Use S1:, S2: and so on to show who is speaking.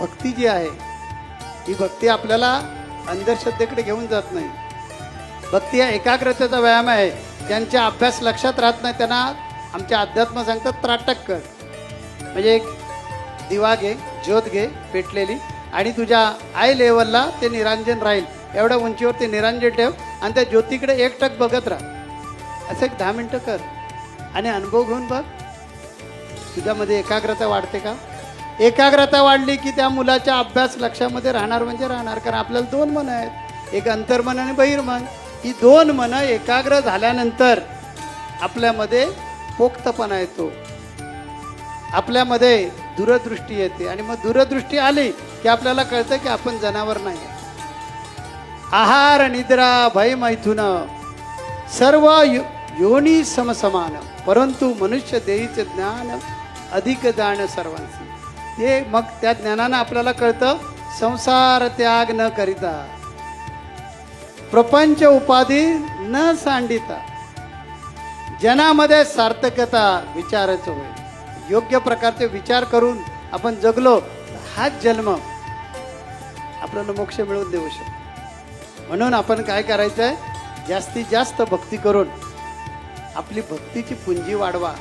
S1: भक्ती जी आहे ही भक्ती आपल्याला अंधश्रद्धेकडे घेऊन जात नाही. भक्ती हा एकाग्रतेचा व्यायाम आहे. ज्यांचा अभ्यास लक्षात राहत नाही त्यांना आमच्या अध्यात्म सांगतात त्राटक कर. म्हणजे एक दिवा घे, ज्योत घे पेटलेली, आणि तुझ्या आय लेवलला ते निरांजन राहील एवढ्या उंचीवर ते निरांजन ठेव आणि त्या ज्योतीकडे एकटक बघत राहा. असं एक 10 मिनटं कर आणि अनुभव घेऊन बघ तुझ्यामध्ये एकाग्रता वाढते का. एकाग्रता वाढली की त्या मुलाच्या अभ्यास लक्षामध्ये राहणार म्हणजे राहणार. कारण आपल्याला 2 मन आहेत, एक अंतर्मन आणि बहिर्मन. ही 2 मन एकाग्र झाल्यानंतर आपल्यामध्ये पोक्तपणा येतो, आपल्यामध्ये दूरदृष्टी येते. आणि मग दूरदृष्टी आली की आपल्याला कळतं की आपण जनावर नाही. आहार निद्रा भय मैथुन सर्व योनी समसमान, परंतु मनुष्य देहीचे ज्ञान अधिक जाण सर्वांसी. ते मग त्या ज्ञानानं आपल्याला कळतं संसार त्याग न करिता, प्रपंच उपाधी न सांडिता, जनामध्ये सार्थकता विचारायचं होईल. योग्य प्रकारचे विचार करून आपण जगलो हाच जन्म आपल्याला मोक्ष मिळवून देऊ शकतो. म्हणून आपण काय करायचं आहे, जास्तीत जास्त भक्ती करून आपली भक्तीची पुंजी वाढवा.